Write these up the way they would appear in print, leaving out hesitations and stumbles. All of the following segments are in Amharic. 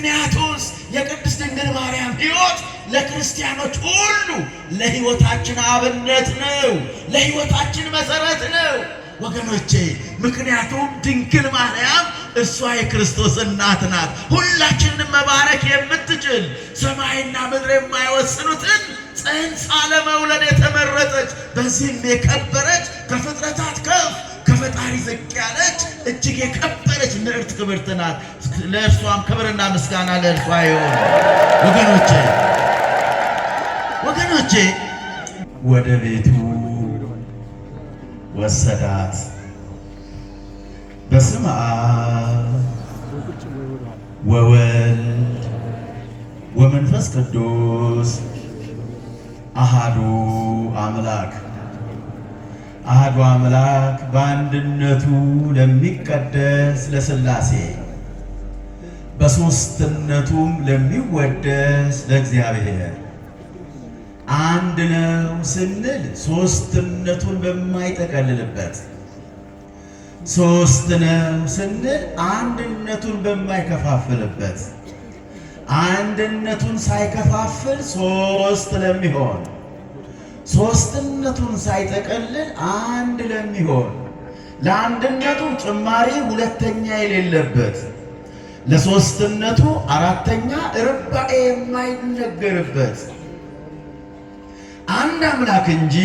ምክንያቱስ የቅድስት ድንግል ማርያም ሕይወት ለክርስቲያኖች ሁሉ ለሕይወታችን አብነት ነው፣ ለሕይወታችን መሰረት ነው ወገኖቼ። ምክንያቱም ድንግል ማርያም እሷ የክርስቶስ እናት ናት። ሁላችንንም መባረክ የምትችል ሰማይና ምድር የማይወስኑትን ጽንሳ ለመውለድ የተመረጠች በዚህም የከበረች ከፍጥረታት ከፍ ከፈጣሪ ዝቅ ያለች እጅግ የከበረች ንዕርት ክብርት ናት። ለእርሷም ክብርና ምስጋና ለእርሷ ይሁን። ወገኖቼ ወደ ቤቱ ወሰዳት። በስመ አብ ወወልድ ወመንፈስ ቅዱስ አሃዱ አምላክ አሐዱ አምላክ በአንድነቱ ለሚቀደስ ለሥላሴ በሦስትነቱም ለሚወደስ ለእግዚአብሔር አንድ ነው ስንል ሦስትነቱን በማይጠቀልልበት፣ ሦስት ነው ስንል አንድነቱን በማይከፋፍልበት፣ አንድነቱን ሳይከፋፍል ሦስት ለሚሆን፣ ሦስትነቱን ሳይጠቀልል አንድ ለሚሆን፣ ለአንድነቱ ጭማሪ ሁለተኛ የሌለበት፣ ለሦስትነቱ አራተኛ ርባኤ የማይነገርበት አንድ አምላክ እንጂ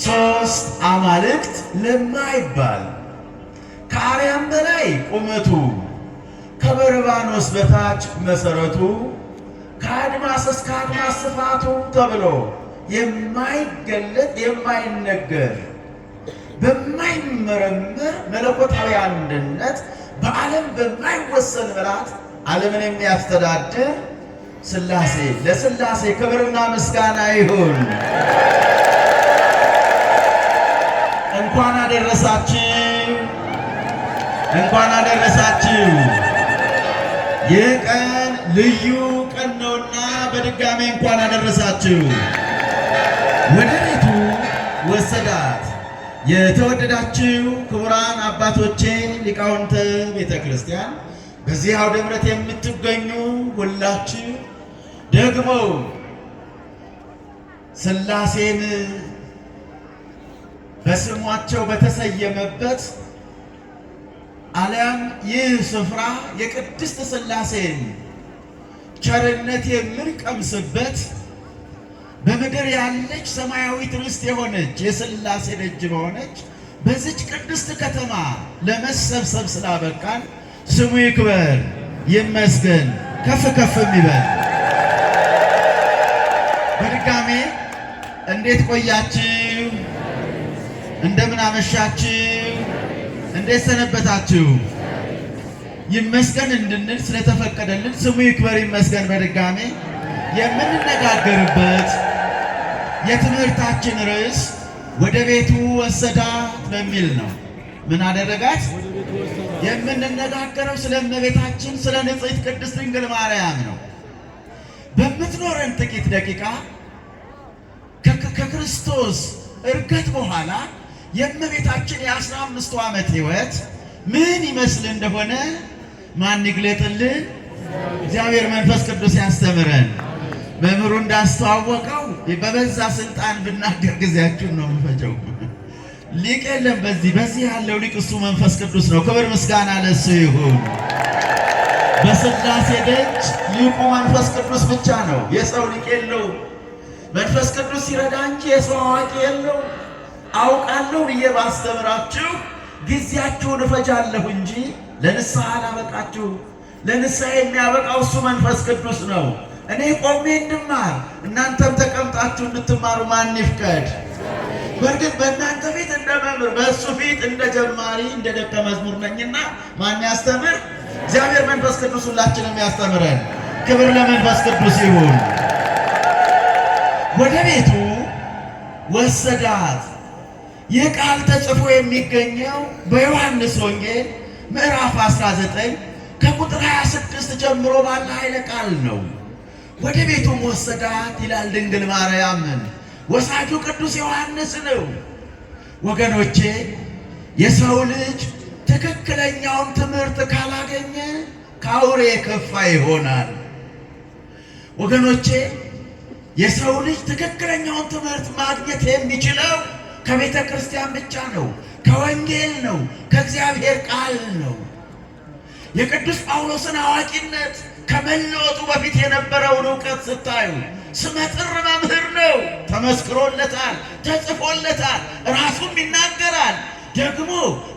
ሦስት አማልክት ለማይባል ከአርያም በላይ ቁመቱ ከበርባኖስ በታች መሰረቱ ከአድማስ እስከ አድማስ ስፋቱ ተብሎ የማይገለጥ የማይነገር በማይመረመር መለኮታዊ አንድነት በዓለም በማይወሰን ምላት ዓለምን የሚያስተዳድር ሥላሴ ለሥላሴ ክብርና ምስጋና ይሁን። እንኳን አደረሳችሁ፣ እንኳን አደረሳችሁ። ይህ ቀን ልዩ ቀን ነውና በድጋሚ እንኳን አደረሳችሁ። ወደ ቤቱ ወሰዳት። የተወደዳችሁ ክቡራን አባቶቼ ሊቃውንተ ቤተ ክርስቲያን፣ በዚህ አውደ ምሕረት የምትገኙ ሁላችሁ ደግሞ ሥላሴን በስሟቸው በተሰየመበት አልያም ይህ ስፍራ የቅድስት ሥላሴን ቸርነት የምንቀምስበት በምድር ያለች ሰማያዊት ርስት የሆነች የሥላሴ ደጅ በሆነች በዚች ቅድስት ከተማ ለመሰብሰብ ስላበቃን ስሙ ይክበር ይመስገን፣ ከፍ ከፍም ይበል። በድጋሜ እንዴት ቆያችሁ? እንደምን አመሻችሁ? እንዴት ሰነበታችሁ? ይመስገን እንድንል ስለተፈቀደልን ስሙ ይክበር ይመስገን። በድጋሜ የምንነጋገርበት የትምህርታችን ርዕስ ወደ ቤቱ ወሰዳት በሚል ነው። ምን አደረጋት? የምንነጋገረው ስለ እመቤታችን ስለ ንጽሕት ቅድስት ድንግል ማርያም ነው። በምትኖረን ጥቂት ደቂቃ ከክርስቶስ ዕርገት በኋላ የእመቤታችን የ15 ዓመት ሕይወት ምን ይመስል እንደሆነ ማን ይግለጥልን? እግዚአብሔር መንፈስ ቅዱስ ያስተምረን። መምህሩ እንዳስተዋወቀው በበዛ ስልጣን ብናገር ጊዜያችሁን ነው የምፈጀው። ሊቅ የለም በዚህ ያለው ሊቅ እሱ መንፈስ ቅዱስ ነው። ክብር ምስጋና ለእሱ ይሁን። በሥላሴ ደጅ ሊቁ መንፈስ ቅዱስ ብቻ ነው። የሰው ሊቅ የለው። መንፈስ ቅዱስ ሲረዳ እንጂ የሰው አዋቂ የለው። አውቃለሁ ብዬ ባስተምራችሁ ጊዜያችሁን እፈጃለሁ እንጂ ለንስሐ አላበቃችሁ። ለንስሐ የሚያበቃው እሱ መንፈስ ቅዱስ ነው። እኔ ቆሜ እንድማር እናንተም ተቀምጣችሁ እንድትማሩ ማን ይፍቀድ? በእርግጥ በእናንተ ፊት እንደ መምህር በእሱ ፊት እንደ ጀማሪ እንደ ደቀ መዝሙር ነኝና ማን ያስተምር? እግዚአብሔር መንፈስ ቅዱስ ሁላችንም ያስተምረን። ክብር ለመንፈስ ቅዱስ ይሁን። ወደ ቤቱ ወሰዳት። ይህ ቃል ተጽፎ የሚገኘው በዮሐንስ ወንጌል ምዕራፍ 19 ከቁጥር 26 ጀምሮ ባለ ኃይለ ቃል ነው። ወደ ቤቱም ወሰዳት ይላል ድንግል ማርያምን። ወሳጁ ቅዱስ ዮሐንስ ነው። ወገኖቼ የሰው ልጅ ትክክለኛውን ትምህርት ካላገኘ ከአውሬ የከፋ ይሆናል። ወገኖቼ የሰው ልጅ ትክክለኛውን ትምህርት ማግኘት የሚችለው ከቤተ ክርስቲያን ብቻ ነው፣ ከወንጌል ነው፣ ከእግዚአብሔር ቃል ነው። የቅዱስ ጳውሎስን አዋቂነት ከመለወጡ በፊት የነበረውን ዕውቀት ስታዩ ስመጥር መምህር ነው፣ ተመስክሮለታል፣ ተጽፎለታል፣ ራሱም ይናገራል። ደግሞ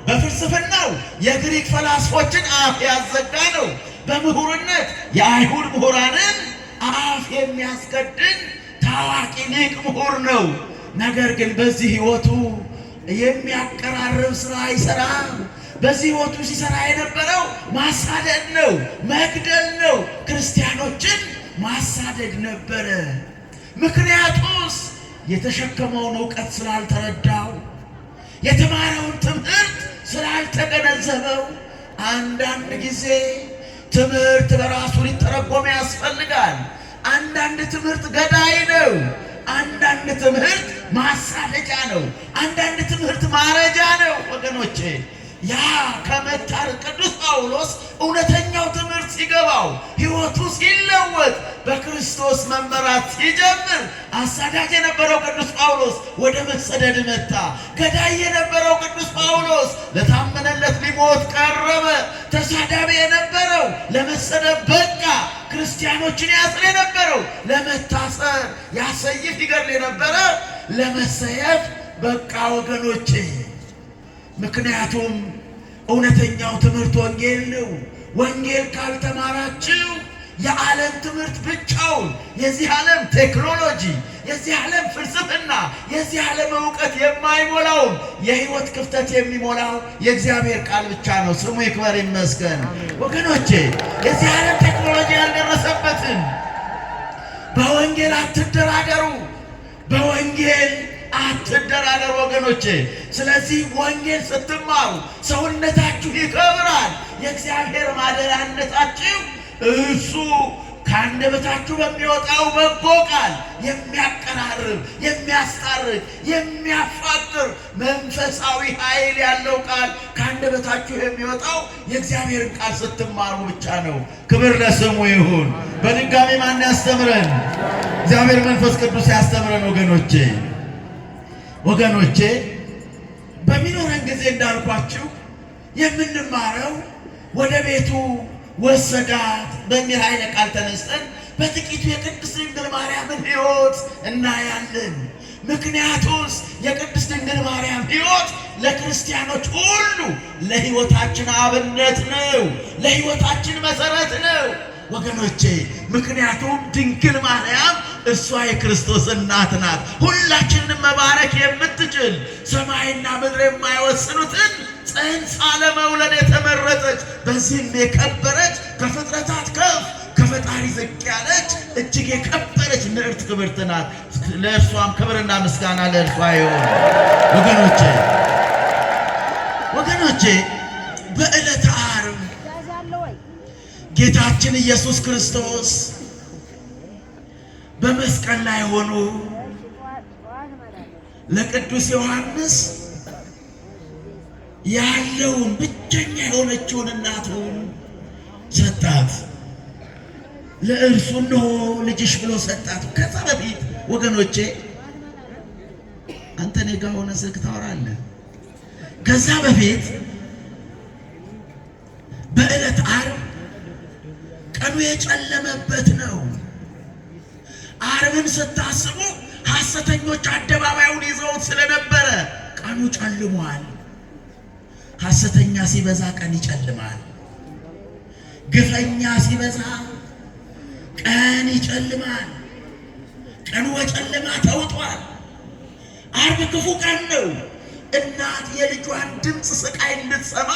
በፍልስፍናው የግሪክ ፈላስፎችን አፍ ያዘጋ ነው። በምሁርነት የአይሁድ ምሁራንን አፍ የሚያስገድል ታዋቂ ሊቅ ምሁር ነው። ነገር ግን በዚህ ሕይወቱ የሚያቀራርብ ስራ አይሰራም። በዚህ ሕይወቱ ሲሰራ የነበረው ማሳደድ ነው፣ መግደል ነው፣ ክርስቲያኖችን ማሳደድ ነበረ። ምክንያቱስ የተሸከመውን ዕውቀት ስላልተረዳው፣ የተማረውን ትምህርት ስላልተገነዘበው። አንዳንድ ጊዜ ትምህርት በራሱ ሊተረጎም ያስፈልጋል። አንዳንድ ትምህርት ገዳይ ነው፣ አንዳንድ ትምህርት ማሳደጃ ነው፣ አንዳንድ ትምህርት ማረጃ ነው። ወገኖቼ ያ ከመታር ቅዱስ ጳውሎስ እውነተኛው ትምህርት ሲገባው፣ ሕይወቱ ሲለወጥ፣ በክርስቶስ መመራት ሲጀምር፣ አሳዳጅ የነበረው ቅዱስ ጳውሎስ ወደ መሰደድ መጣ። ገዳይ የነበረው ቅዱስ ጳውሎስ ለታመነለት ሊሞት ቀረበ። ተሳዳቢ የነበረው ለመሰደድ በቃ። ክርስቲያኖችን ያስር የነበረው ለመታሰር፣ ያሰይፍ ይገድል የነበረ ለመሰየፍ በቃ። ወገኖቼ ምክንያቱም እውነተኛው ትምህርት ወንጌል ነው። ወንጌል ካልተማራችሁ የዓለም ትምህርት ብቻውን፣ የዚህ ዓለም ቴክኖሎጂ፣ የዚህ ዓለም ፍልስፍና፣ የዚህ ዓለም ዕውቀት የማይሞላውን የሕይወት ክፍተት የሚሞላው የእግዚአብሔር ቃል ብቻ ነው። ስሙ ይክበር ይመስገን። ወገኖቼ የዚህ ዓለም ቴክኖሎጂ ያልደረሰበትን በወንጌል አትደራደሩ፣ በወንጌል አትደራደሩ ወገኖቼ። ስለዚህ ወንጌል ስትማሩ ሰውነታችሁ ይከብራል። የእግዚአብሔር ማደሪያነታችሁ እሱ ከአንደበታችሁ በሚወጣው በጎ ቃል የሚያቀራርብ፣ የሚያስታርቅ፣ የሚያፋቅር መንፈሳዊ ኃይል ያለው ቃል ከአንደበታችሁ የሚወጣው የእግዚአብሔርን ቃል ስትማሩ ብቻ ነው። ክብር ለስሙ ይሁን። በድጋሚ ማን ያስተምረን? እግዚአብሔር መንፈስ ቅዱስ ያስተምረን። ወገኖቼ በሚኖረን ጊዜ እንዳልኳችሁ የምንማረው ወደ ቤቱ ወሰዳት በሚል ኃይለ ቃል ተነስተን በጥቂቱ የቅድስት ድንግል ማርያምን ሕይወት እናያለን። ምክንያቱስ የቅድስት ድንግል ማርያም ሕይወት ለክርስቲያኖች ሁሉ ለሕይወታችን አብነት ነው፣ ለሕይወታችን መሰረት ነው ወገኖቼ። ምክንያቱም ድንግል ማርያም እሷ የክርስቶስ እናት ናት። ሁላችንን መባረክ የምትችል ሰማይና ምድር የማይወስኑትን ጽንሳ ለመውለድ የተመረጠች፣ በዚህም የከበረች፣ ከፍጥረታት ከፍ ከፈጣሪ ዝቅ ያለች እጅግ የከበረች ንዕርት ክብርት ናት። ለእርሷም ክብርና ምስጋና ለእርሷ ይሁን። ወገኖቼ በዕለተ ዓርብ ጌታችን ኢየሱስ ክርስቶስ በመስቀል ላይ ሆኖ ለቅዱስ ዮሐንስ ያለውን ብቸኛ የሆነችውን እናቱን ሰጣት። ለእርሱ እነሆ ልጅሽ ብሎ ሰጣት። ከዛ በፊት ወገኖቼ አንተ እኔ ጋር ሆነ ስልክ ታወራለህ። ከዛ በፊት በዕለተ ዓርብ ቀኑ የጨለመበት ነው። ዓርብን ስታስቡ ሐሰተኞች አደባባዩን ይዘውት ስለነበረ ቀኑ ጨልሟል። ሐሰተኛ ሲበዛ ቀን ይጨልማል። ግፈኛ ሲበዛ ቀን ይጨልማል። ቀኑ በጨለማ ተውጧል። ዓርብ ክፉ ቀን ነው። እናት የልጇን ድምፅ ስቃይ እንድትሰማ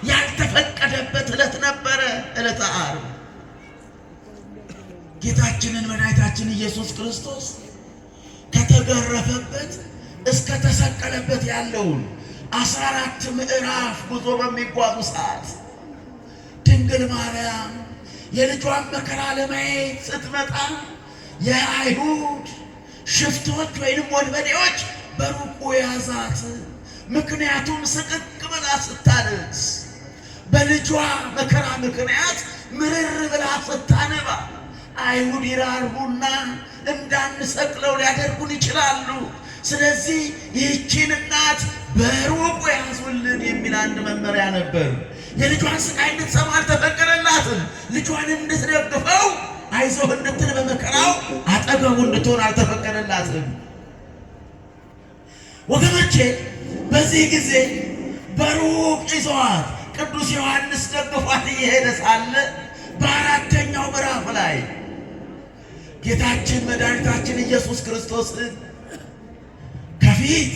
ያልተፈቀደበት ዕለት ነበረ ዕለተ ዓርብ። ጌታችንን መድኃኒታችን ኢየሱስ ክርስቶስ ከተገረፈበት እስከ ተሰቀለበት ያለውን 14 ምዕራፍ ጉዞ በሚጓዙ ሰዓት ድንግል ማርያም የልጇን መከራ ለማየት ስትመጣ የአይሁድ ሽፍቶች ወይንም ወንበዴዎች በሩቁ ያዛት። ምክንያቱም ስቅቅ ብላ ስታለቅስ በልጇ መከራ ምክንያት ምርር ብላ ስታነባ አይሁድ ይራሩና እንዳንሰቅለው ሊያደርጉን ይችላሉ። ስለዚህ ይህችን እናት በሩቁ ያዙልን የሚል አንድ መመሪያ ነበር። የልጇን ስቃይ እንድትሰማ አልተፈቀደላትም። ልጇን እንድትደግፈው አይዞህ እንድትል በመከራው አጠገቡ እንድትሆን አልተፈቀደላትም። ወገኖቼ በዚህ ጊዜ በሩቅ ይዘዋት ቅዱስ ዮሐንስ ደግፏት እየሄደ ሳለ በአራተኛው ምዕራፍ ላይ ጌታችን መድኃኒታችን ኢየሱስ ክርስቶስን ከፊት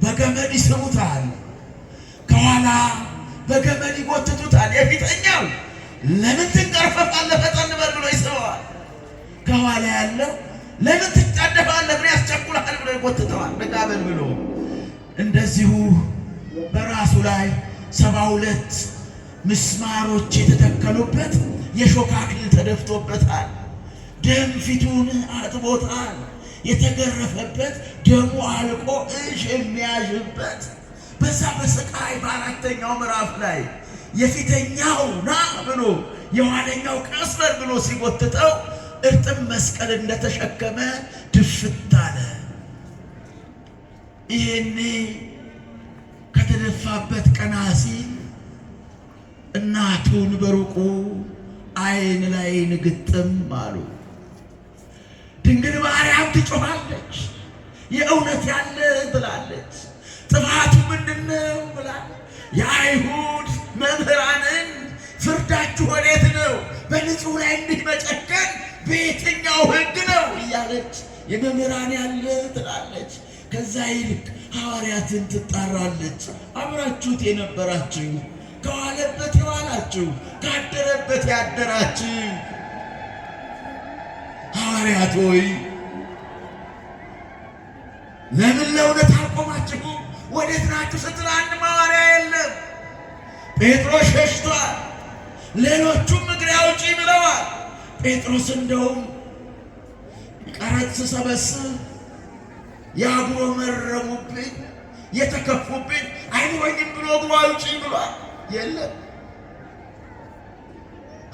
በገመድ ይስቡታል፣ ከኋላ በገመድ ይጎትቱታል። የፊተኛው ለምን ትንቀርፈፋለህ ፈጠን በል ብሎ ይስበዋል። ከኋላ ያለው ለምን ትጣደፋለህ ምን ያስቸኩልሃል ብሎ ይጎትተዋል። በጋበል ብሎ እንደዚሁ በራሱ ላይ 72 ምስማሮች የተተከሉበት የሾህ አክሊል ተደፍቶበታል። ደም ፊቱን አጥቦታል። የተገረፈበት ደሙ አልቆ እሽ የሚያዥበት በዛ በስቃይ በአራተኛው ምዕራፍ ላይ የፊተኛው ና ብሎ የኋለኛው ቀስ በል ብሎ ሲጎትተው እርጥብ መስቀል እንደተሸከመ ድፍት አለ። ይሄኔ ከተደፋበት ቀና ሲል እናቱን በሩቁ አይን ላይ ግጥም አሉ። ድንግል ማርያም ትጮኻለች፣ የእውነት ያለ ትላለች። ጥፋቱ ምንድነው ብላ የአይሁድ መምህራንን ፍርዳችሁ ወዴት ነው? በንጹሕ ላይ እንዲህ መጨከን በየትኛው ሕግ ነው እያለች የመምህራን ያለ ትላለች። ከዛ ይልቅ ሐዋርያትን ትጣራለች። አብራችሁት የነበራችሁ፣ ከዋለበት የዋላችሁ፣ ካደረበት ያደራችሁ ሐዋርያት ሆይ ለምን ለእውነት አልቆማችሁ? ወዴት ናችሁ ስትል አንድ ሐዋርያ የለም። ጴጥሮስ ሸሽቷል፣ ሌሎቹም እግሬ አውጪኝ ብለዋል። ጴጥሮስ እንደውም ቀረጥ ስሰበስብ ያጉረመረሙብኝ የተከፉብኝ አይኖኝም ብሎ እግሩ አውጪኝ ብሏል። የለም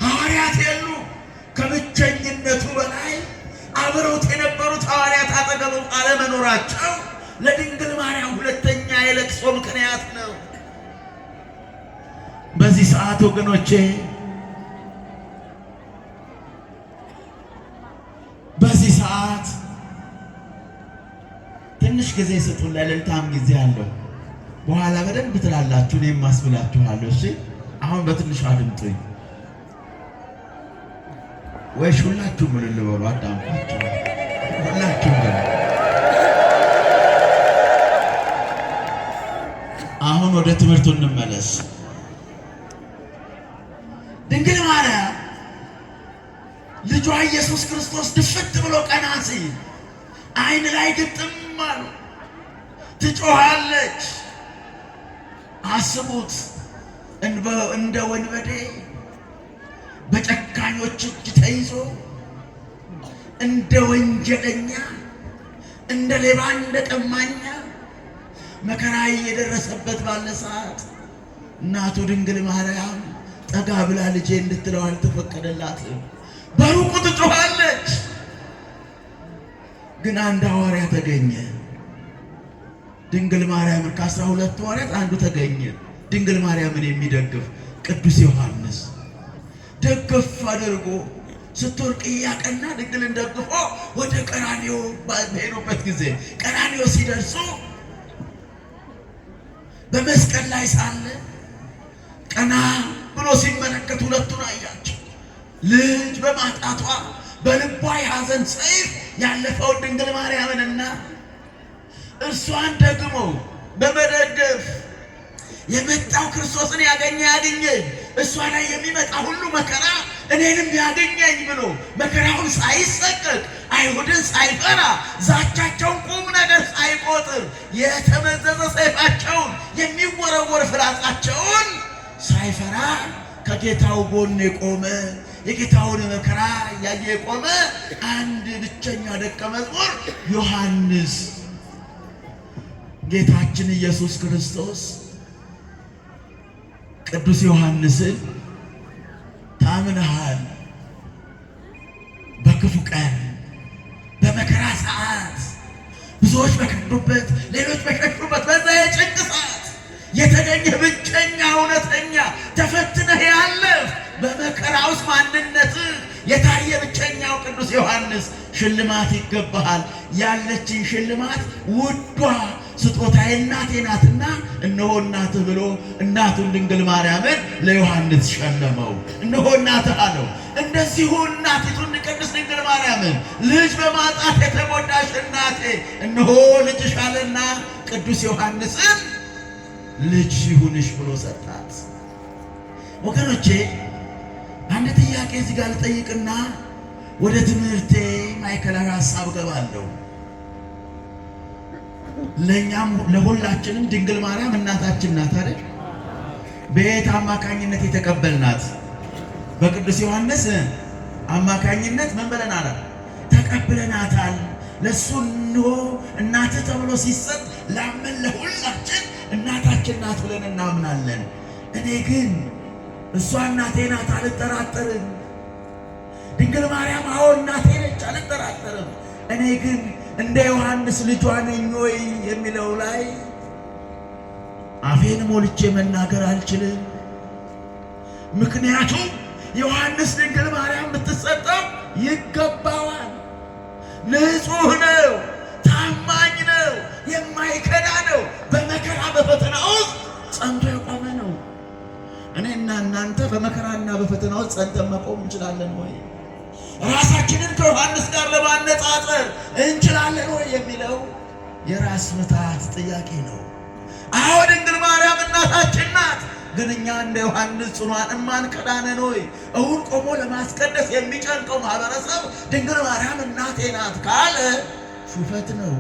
ሐዋርያት የሉ። ከብቸኝነቱ በላይ አብረውት የነበሩት ሐዋርያት አጠገቡ አለመኖራቸው ለድንግል ማርያም ሁለተኛ የለቅሶ ምክንያት ነው። በዚህ ሰዓት ወገኖቼ በዚህ ሰዓት ትንሽ ጊዜ ስጡን። ለእልልታም ጊዜ አለው። በኋላ በደንብ ትላላችሁ፣ እኔም ማስብላችኋለሁ። እሺ አሁን በትንሹ አድምጡኝ። ወይ ሁላችሁ ምን ልበሉ? አዳምጣችሁ ሁላችሁ ምን። አሁን ወደ ትምህርቱ እንመለስ። ድንግል ማርያም ልጇ ኢየሱስ ክርስቶስ ድፍት ብሎ ቀና ሲል አይን ላይ ግጥም አሉ። ትጮኻለች። አስቡት፣ እንደ ወንበዴ በጨካኞች እጅ ተይዞ እንደ ወንጀለኛ፣ እንደ ሌባ፣ እንደ ቀማኛ መከራ እየደረሰበት ባለ ሰዓት እናቱ ድንግል ማርያም ጠጋ ብላ ልጄ እንድትለው አልተፈቀደላትም። በሩቁ ትጮኻለች። ግን አንድ ሐዋርያ ተገኘ። ድንግል ማርያምን ከ12 ሐዋርያት አንዱ ተገኘ። ድንግል ማርያምን የሚደግፍ ቅዱስ ዮሐንስ ደገፍ አድርጎ ስትወርቅ እያቀና ድንግልን ደግፎ ወደ ቀራንዮ በሄዱበት ጊዜ ቀራንዮ ሲደርሱ በመስቀል ላይ ሳለ ቀና ብሎ ሲመለከት ሁለቱን አያቸው። ልጅ በማጣቷ በልቧ የሐዘን ሰይፍ ያለፈው ድንግል ማርያምንና እርሷን ደግሞ በመደገፍ የመጣው ክርስቶስን ያገኘ እሷ ላይ የሚመጣ ሁሉ መከራ እኔንም ያገኘኝ ብሎ መከራውን ሳይሰቀቅ አይሁድን ሳይፈራ ዛቻቸውን ቁም ነገር ሳይቆጥር የተመዘዘ ሰይፋቸውን የሚወረወር ፍላጻቸውን ሳይፈራ ከጌታው ጎን የቆመ የጌታውን መከራ እያየ የቆመ አንድ ብቸኛ ደቀ መዝሙር ዮሐንስ ጌታችን ኢየሱስ ክርስቶስ ቅዱስ ዮሐንስን አምነሃል። በክፉ ቀን በመከራ ሰዓት ብዙዎች በከዱበት ሌሎች በሸሹበት በዛ የጭንቅ ሰዓት የተገኘ ብቸኛ እውነተኛ ተፈትነህ ያለፍ በመከራ ውስጥ ማንነትህ የታየ ብቸኛው ቅዱስ ዮሐንስ ሽልማት ይገባሃል። ያለችን ሽልማት ውዷ ስጦታዬ እናቴ ናትና እነሆ እናትህ ብሎ እናቱን ድንግል ማርያምን ለዮሐንስ ሸለመው። እነሆ እናትህ አለው። እንደዚሁ እናቲቱን ቅድስት ድንግል ማርያምን ልጅ በማጣት የተጎዳሽ እናቴ እነሆ ልጅሽ አለና ቅዱስ ዮሐንስን ልጅ ይሁንሽ ብሎ ሰጣት። ወገኖቼ አንድ ጥያቄ እዚህ ጋር ልጠይቅና ወደ ትምህርቴ ማዕከላዊ ሐሳብ ገባለሁ። ለኛም ለሁላችንም ድንግል ማርያም እናታችን ናት አይደል? በየት አማካኝነት የተቀበልናት? በቅዱስ ዮሐንስ አማካኝነት ምን ብለናል? ተቀብለናታል። ለሱ እንሆ እናትህ ተብሎ ሲሰጥ ላመን ለሁላችን እናታችን ናት ብለን እናምናለን። እኔ ግን እሷ እናቴ ናት አልጠራጠርም። ድንግል ማርያም አዎ እናቴ ነች አልጠራጠርም። እኔ ግን እንደ ዮሐንስ ልጇ ነኝ ወይ የሚለው ላይ አፌን ሞልቼ መናገር አልችልም። ምክንያቱም ዮሐንስ ድንግል ማርያም የምትሰጠው ይገባዋል። ንጹሕ ነው፣ ታማኝ ነው፣ የማይከዳ ነው። በመከራ በፈተና ውስጥ ጸንቶ የቆመ ነው። እኔና እናንተ በመከራና በፈተና ውስጥ ጸንተን መቆም እንችላለን ወይ? ራሳችንን ከዮሐንስ ጋር ለማነጻጸር እንችላለን ወይ የሚለው የራስ ምታት ጥያቄ ነው። አዎ ድንግል ማርያም እናታችን ናት። ግን እኛ እንደ ዮሐንስ ጽኗን እማንከዳ ነን ወይ? እውን ቆሞ ለማስቀደስ የሚጨንቀው ማህበረሰብ ድንግል ማርያም እናቴ ናት ካለ ሹፈት ነው፣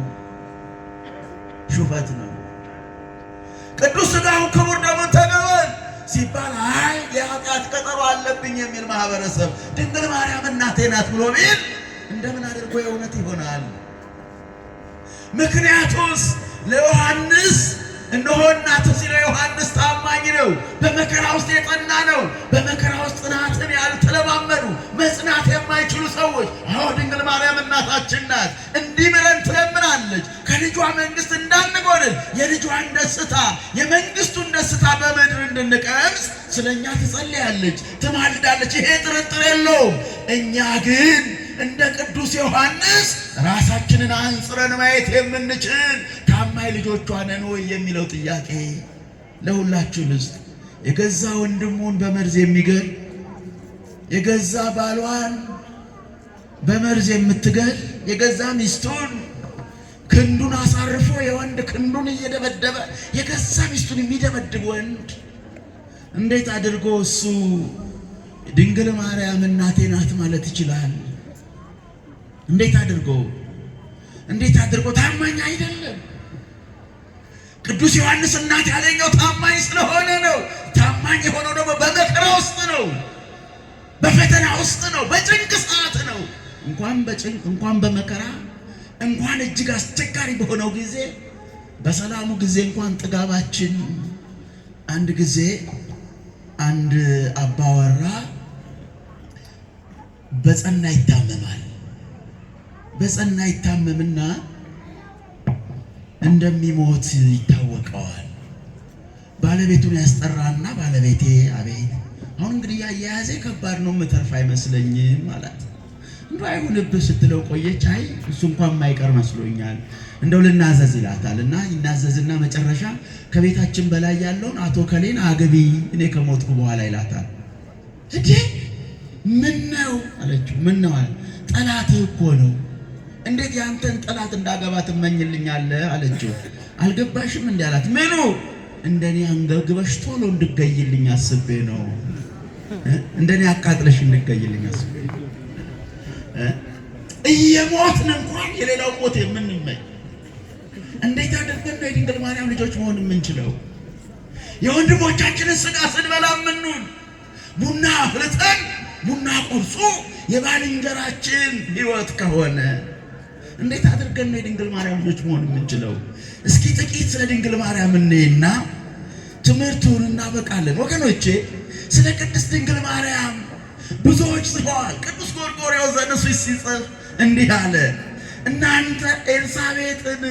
ሹፈት ነው። ቅዱስ ሥጋውን ክቡር ደሙን ተቀበል ሲባል አይ የኃጢአት ቀጠሮ አለብኝ የሚል ማህበረሰብ ድንግል ማርያም እናቴ ናት ብሎ ቢል እንደምን አድርጎ የእውነት ይሆናል? ምክንያቱስ ለዮሐንስ እነሆ እናትህ ሲለው ዮሐንስ ታማኝ ነው፣ በመከራ ውስጥ የጸና ነው። በመከራ ውስጥ ጽናትን ያልተለማመዱ መጽናት የማይችሉ ሰዎች አዎ ድንግል ማርያም እናታችን ናት እንዲህ ብለን ትለምናለች። ከልጇ መንግስት እንዳንጎድል የልጇን ደስታ የመንግስቱን ደስታ በምድር እንድንቀምስ ስለኛ ትጸልያለች፣ ትማልዳለች። ይሄ ጥርጥር የለውም። እኛ ግን እንደ ቅዱስ ዮሐንስ ራሳችንን አንጽረን ማየት የምንችል ታማኝ ልጆቿ ነን ወይ የሚለው ጥያቄ ለሁላችሁ ልስጥ። የገዛ ወንድሙን በመርዝ የሚገል የገዛ ባሏን በመርዝ የምትገል የገዛ ሚስቱን ክንዱን አሳርፎ የወንድ ክንዱን እየደበደበ የገዛ ሚስቱን የሚደበድብ ወንድ እንዴት አድርጎ እሱ ድንግል ማርያም እናቴ ናት ማለት ይችላል? እንዴት አድርጎ ታማኝ አይደለም። ቅዱስ ዮሐንስ እናት ያለኛው ታማኝ ስለሆነ ነው። ታማኝ የሆነው ደግሞ በመከራ ውስጥ ነው፣ በፈተና ውስጥ ነው፣ በጭንቅ ሰዓት ነው። እንኳን በመከራ እንኳን እጅግ አስቸጋሪ በሆነው ጊዜ በሰላሙ ጊዜ እንኳን ጥጋባችን። አንድ ጊዜ አንድ አባወራ በጸና ይታመማል። በጸና ይታመምና እንደሚሞት ይታወቀዋል። ባለቤቱን ያስጠራና ባለቤቴ አቤት አሁን እንግዲህ ያያያዘ ከባድ ነው መተርፍ አይመስለኝም ማለት እንደው አይሁንብህ ስትለው ቆየች። አይ እሱ እንኳን ማይቀር መስሎኛል እንደው ልናዘዝ ይላታልና ይናዘዝና መጨረሻ ከቤታችን በላይ ያለውን አቶ ከሌን አግቢ እኔ ከሞትኩ በኋላ ይላታል። እዴ ምን ነው አለችው። ምን ነው አለ። ጠላትህ እኮ ነው፣ እንዴት ያንተን ጠላት እንዳገባ ትመኝልኛለህ አለችው። አልገባሽም እንዴ አላት። ምኑ? እንደኔ አንገብግበሽ ቶሎ እንድገይልኝ አስቤ ነው። እንደኔ አቃጥለሽ እንድገይልኝ አስቤ ነው። እየሞትን እንኳን የሌላው ሞት የምንመኝ እንዴት አድርገን ነው የድንግል ማርያም ልጆች መሆን የምንችለው? የወንድሞቻችንን ስጋ ስንበላ ምኑን ቡና አፍልተን ቡና ቁርሱ የባልንጀራችን ሕይወት ከሆነ እንዴት አድርገን ነው የድንግል ማርያም ልጆች መሆን የምንችለው? እስኪ ጥቂት ስለ ድንግል ማርያም እንይና ትምህርቱን እናበቃለን። ወገኖቼ ስለ ቅድስት ድንግል ማርያም ብዙዎች ጽፈዋል። ቅዱስ ጎርጎርዮስ ዘንሱስ ሲጽፍ እንዲህ አለ፣ እናንተ ኤልሳቤጥን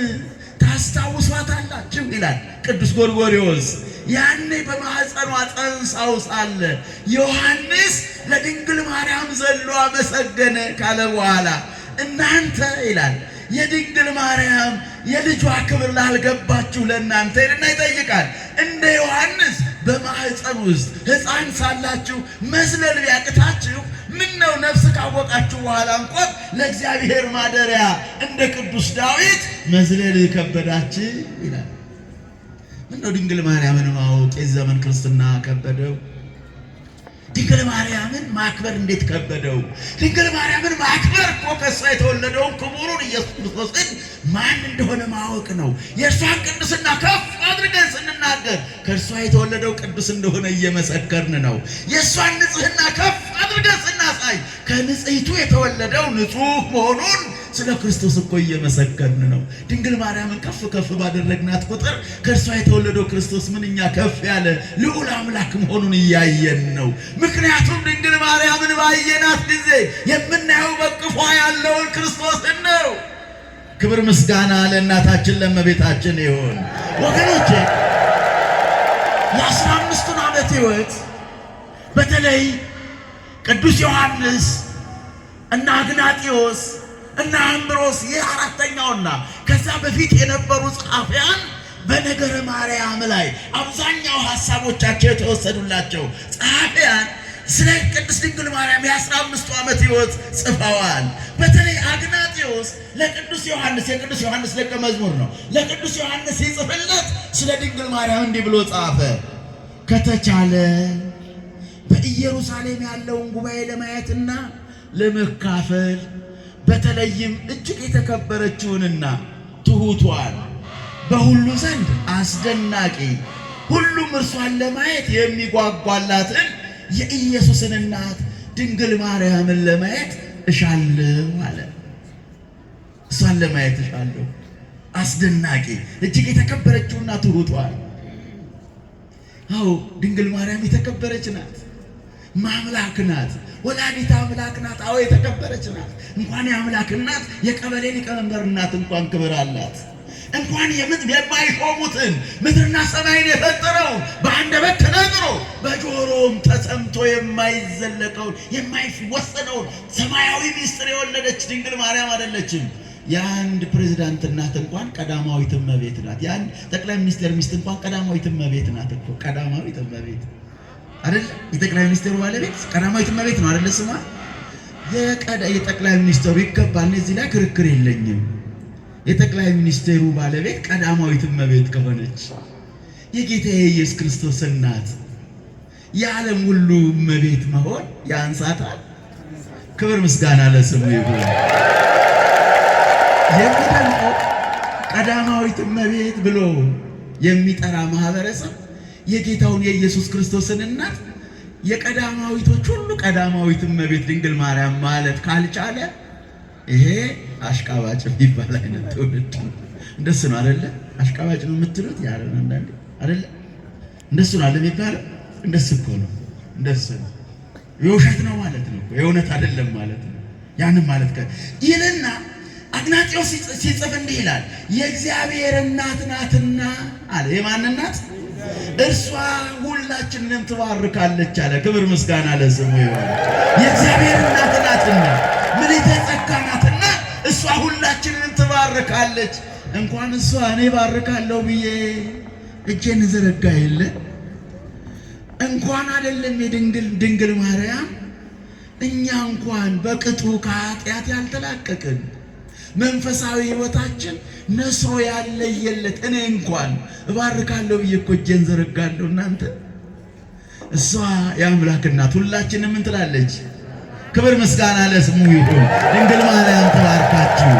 ታስታውሷታላችሁ ይላል ቅዱስ ጎርጎርዮስ። ያኔ በማኅፀኗ ጸንሳው ሳለ ዮሐንስ ለድንግል ማርያም ዘሎ አመሰገነ ካለ በኋላ እናንተ ይላል የድንግል ማርያም የልጇ ክብር ላልገባችሁ ለእናንተ ይልና ይጠይቃል። እንደ ዮሐንስ በማኅፀን ውስጥ ሕፃን ሳላችሁ መዝለል ቢያቅታችሁ ምን ነው ነፍስ ካወቃችሁ በኋላ እንኳን ለእግዚአብሔር ማደሪያ እንደ ቅዱስ ዳዊት መዝለል ከበዳችሁ ይላል። ምን ነው ድንግል ማርያምን ማወቅ የዘመን ክርስትና ከበደው? ድንግል ማርያምን ማክበር እንዴት ከበደው? ድንግል ማርያምን ማክበር እኮ ከእሷ የተወለደውን ክቡሩን ኢየሱስ ክርስቶስን ማን እንደሆነ ማወቅ ነው። የእሷን ቅድስና ከፍ አድርገን ስንናገር ከእርሷ የተወለደው ቅዱስ እንደሆነ እየመሰከርን ነው። የእሷን ንጽሕና ከፍ አድርገን ስናሳይ ከንጽሕቱ የተወለደው ንጹሕ መሆኑን ስለ ክርስቶስ እኮ እየመሰከርን ነው። ድንግል ማርያምን ከፍ ከፍ ባደረግናት ቁጥር ከእርሷ የተወለደው ክርስቶስ ምንኛ ከፍ ያለ ልዑል አምላክ መሆኑን እያየን ነው። ምክንያቱም ድንግል ማርያምን ባየናት ጊዜ የምናየው በቅፏ ያለውን ክርስቶስን ነው። ክብር ምስጋና ለእናታችን ለእመቤታችን ይሁን። ወገኖቼ የ15ቱን ዓመት ሕይወት በተለይ ቅዱስ ዮሐንስ እና አግናጢዮስ እና አምብሮስ ይህ አራተኛውና ከዛ በፊት የነበሩ ጸሐፊያን በነገረ ማርያም ላይ አብዛኛው ሐሳቦቻቸው የተወሰዱላቸው ጸሐፊያን ስለ ቅድስት ድንግል ማርያም የ15ቱ ዓመት ሕይወት ጽፈዋል። በተለይ አግናጢዮስ ለቅዱስ ዮሐንስ የቅዱስ ዮሐንስ ደቀ መዝሙር ነው። ለቅዱስ ዮሐንስ ሲጽፍለት ስለ ድንግል ማርያም እንዲህ ብሎ ጻፈ። ከተቻለ በኢየሩሳሌም ያለውን ጉባኤ ለማየትና ለመካፈል በተለይም እጅግ የተከበረችውንና ትሑቷን በሁሉ ዘንድ አስደናቂ ሁሉም እርሷን ለማየት የሚጓጓላትን የኢየሱስን እናት ድንግል ማርያምን ለማየት እሻለሁ አለ። እሷን ለማየት እሻለሁ። አስደናቂ እጅግ የተከበረችውና ትሑቷን። አዎ ድንግል ማርያም የተከበረች ናት። ማምላክ ናት። ወላዲተ አምላክ ናት። አዎ የተከበረች ናት። እንኳን የአምላክ እናት የቀበሌ ሊቀመንበር እናት እንኳን ክብር አላት። እንኳን የማይሾሙትን ምድርና ሰማይን የፈጠረው በአንደበት ተነግሮ በጆሮም ተሰምቶ የማይዘለቀውን የማይወሰነውን ሰማያዊ ሚስጥር የወለደች ድንግል ማርያም አይደለችም? የአንድ ፕሬዝዳንት እናት እንኳን ቀዳማዊት እመቤት ናት። የአንድ ጠቅላይ ሚኒስቴር ሚስት እንኳን ቀዳማዊት እመቤት ናት እኮ። ቀዳማዊት እመቤት አይደል? የጠቅላይ ሚኒስቴሩ ባለቤት ቀዳማዊት እመቤት ነው አይደል? ስሟ የጠቅላይ ሚኒስቴሩ ይገባል። እዚህ ላይ ክርክር የለኝም። የጠቅላይ ሚኒስቴሩ ባለቤት ቀዳማዊት እመቤት ከሆነች የጌታ የኢየሱስ ክርስቶስ እናት የዓለም ሁሉ እመቤት መሆን ያንሳታል? ክብር ምስጋና ለስሙ ይሁን። የሚደንቀው ቀዳማዊት እመቤት ብሎ የሚጠራ ማህበረሰብ የጌታውን የኢየሱስ ክርስቶስን እናት የቀዳማዊቶች ሁሉ ቀዳማዊት እመቤት ድንግል ማርያም ማለት ካልቻለ ይሄ አሽቃባጭ የሚባል አይነት ትውልድ ነው። እንደሱ ነው አይደለ? አሽቃባጭ ነው የምትሉት ያለ አንዳንዴ አይደለ? እንደሱ ነው አይደል የሚባለው? እንደሱ እኮ ነው። እንደሱ ነው። የውሸት ነው ማለት ነው፣ የእውነት አይደለም ማለት ነው። ያንን ማለት ይልና አግናጢዮስ ሲጽፍ እንዲህ ይላል፣ የእግዚአብሔር እናት ናትና አለ። የማን እናት? እርሷ ሁላችንንም ትባርካለች አለ። ክብር ምስጋና ለስሙ ይሁን። የእግዚአብሔር እናት ናትና ምልዕተ ጸጋ ናትና እሷ ሁላችንንም ትባርካለች። እንኳን እሷ እኔ ባርካለሁ ብዬ እጄን ዘረጋ የለ እንኳን አይደለም የድንግል ማርያም እኛ እንኳን በቅጡ ከኃጢአት ያልተላቀቅን መንፈሳዊ ሕይወታችን ነስሮ ያለየለት እኔ እንኳን እባርካለሁ ብዬ እኮ እጄን ዘረጋለሁ። እናንተ እሷ የአምላክ እናት ሁላችንም ምን ትላለች? ክብር ምስጋና ለስሙ ይሁን። ድንግል ማርያም ተባርካችሁ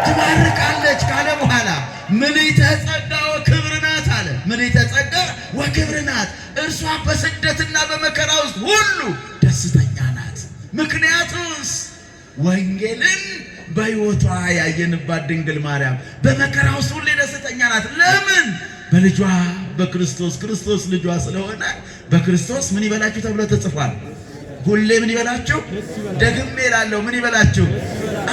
ትባርካለች ካለ በኋላ ምልዕተ ጸጋ ወክብር ናት አለ። ምልዕተ ጸጋ ወክብር ናት። እርሷ በስደትና በመከራ ውስጥ ሁሉ ደስተኛ ናት። ምክንያቱስ ወንጌልን በሕይወቷ ያየንባት ድንግል ማርያም በመከራ ውስጥ ሁሌ ደስተኛ ናት። ለምን? በልጇ በክርስቶስ ክርስቶስ ልጇ ስለሆነ በክርስቶስ ምን ይበላችሁ ተብሎ ተጽፏል? ሁሌ ምን ይበላችሁ? ደግሜ እላለሁ ምን ይበላችሁ?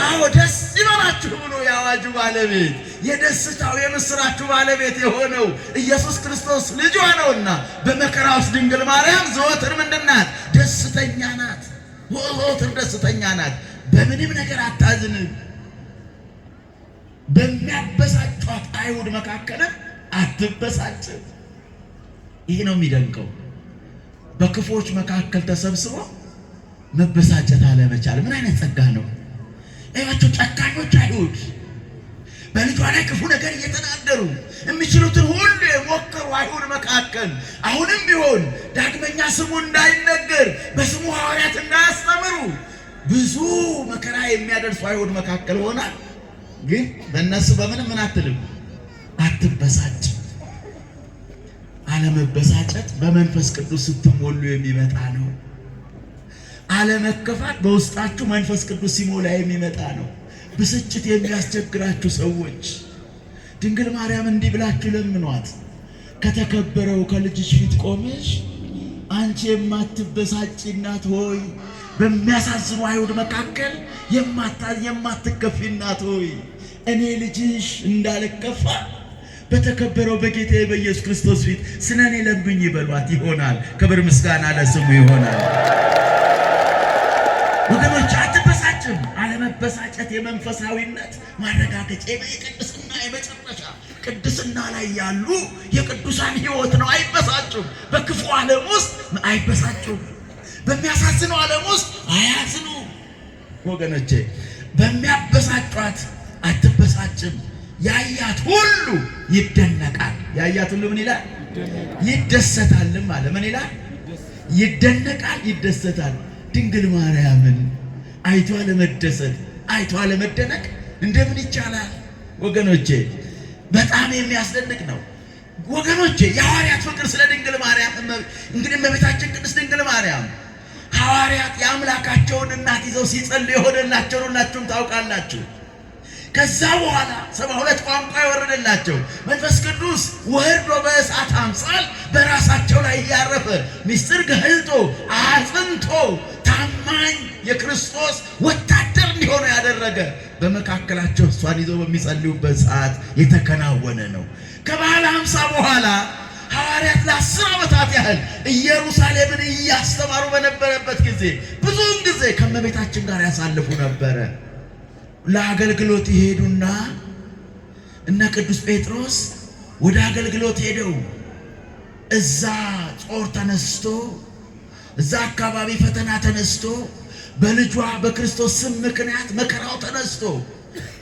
አዎ ደስ ይበላችሁ ብሎ የአዋጁ ባለቤት የደስታው የምስራቹ ባለቤት የሆነው ኢየሱስ ክርስቶስ ልጇ ነውና በመከራ ውስጥ ድንግል ማርያም ዘወትር ምንድን ናት? ደስተኛ ናት። ዘወትር ደስተኛ ናት። በምንም ነገር አታዝንም። በሚያበሳጯት አይሁድ መካከል አትበሳጭም። ይሄ ነው የሚደንቀው። በክፎች መካከል ተሰብስቦ መበሳጨት አለመቻል ምን አይነት ጸጋ ነው! እያቸው ጨካኞች አይሁድ በልጇ ላይ ክፉ ነገር እየተናገሩ የሚችሉትን ሁሉ የሞከሩ አይሁድ መካከል አሁንም ቢሆን ዳግመኛ ስሙ እንዳይነገር በስሙ ሐዋርያት እንዳያስተምሩ ብዙ መከራ የሚያደርሱ አይሁድ መካከል ሆና ግን በእነሱ በምንም ምን አትልም፣ አትበሳጭ። አለመበሳጨት በመንፈስ ቅዱስ ስትሞሉ የሚመጣ ነው። አለመከፋት በውስጣችሁ መንፈስ ቅዱስ ሲሞላ የሚመጣ ነው። ብስጭት የሚያስቸግራችሁ ሰዎች ድንግል ማርያም እንዲህ ብላችሁ ለምኗት። ከተከበረው ከልጅሽ ፊት ቆመሽ አንቺ የማትበሳጭ እናት ሆይ፣ በሚያሳዝኑ አይሁድ መካከል የማትከፊ እናት ሆይ፣ እኔ ልጅሽ እንዳልከፋ በተከበረው በጌታዬ በኢየሱስ ክርስቶስ ፊት ስለ እኔ ለምኝ ይበሏት ይሆናል። ክብር ምስጋና ለስሙ ይሆናል። ወገኖች አትበሳጭም። አለመበሳጨት የመንፈሳዊነት ማረጋገጫ የቅድስና የመጨረሻ ቅድስና ላይ ያሉ የቅዱሳን ሕይወት ነው። አይበሳጩም። በክፉ ዓለም ውስጥ አይበሳጩም። በሚያሳዝነው ዓለም ውስጥ አያዝኑ። ወገኖቼ በሚያበሳጯት አትበሳጭም። ያያት ሁሉ ይደነቃል። ያያት ሁሉ ምን ይላል? ይደሰታልም አለ። ምን ይላል? ይደነቃል፣ ይደሰታል። ድንግል ማርያምን አይቷ ለመደሰት አይቷ ለመደነቅ እንደምን ይቻላል? ወገኖቼ በጣም የሚያስደንቅ ነው። ወገኖቼ የሐዋርያት ፍቅር ስለ ድንግል ማርያም እንግዲህ እመቤታችን ቅድስት ድንግል ማርያም ሐዋርያት የአምላካቸውን እናት ይዘው ሲጸልዩ የሆነላቸውን ሁላችሁም ታውቃላችሁ። ከዛ በኋላ 72 ቋንቋ የወረደላቸው መንፈስ ቅዱስ ወርዶ በእሳት አምሳል በራሳቸው ላይ እያረፈ ምስጢር ገልጦ አጽንቶ ታማኝ የክርስቶስ ወታደር እንዲሆኑ ያደረገ በመካከላቸው እሷን ይዘው በሚጸልዩበት ሰዓት የተከናወነ ነው። ከበዓለ ሃምሳ በኋላ ሐዋርያት ለ10 ዓመታት ያህል ኢየሩሳሌምን እያስተማሩ በነበረበት ጊዜ ብዙውን ጊዜ ከእመቤታችን ጋር ያሳልፉ ነበረ። ለአገልግሎት ይሄዱና እነ ቅዱስ ጴጥሮስ ወደ አገልግሎት ሄደው እዛ ጾር ተነስቶ እዛ አካባቢ ፈተና ተነስቶ በልጇ በክርስቶስ ስም ምክንያት መከራው ተነስቶ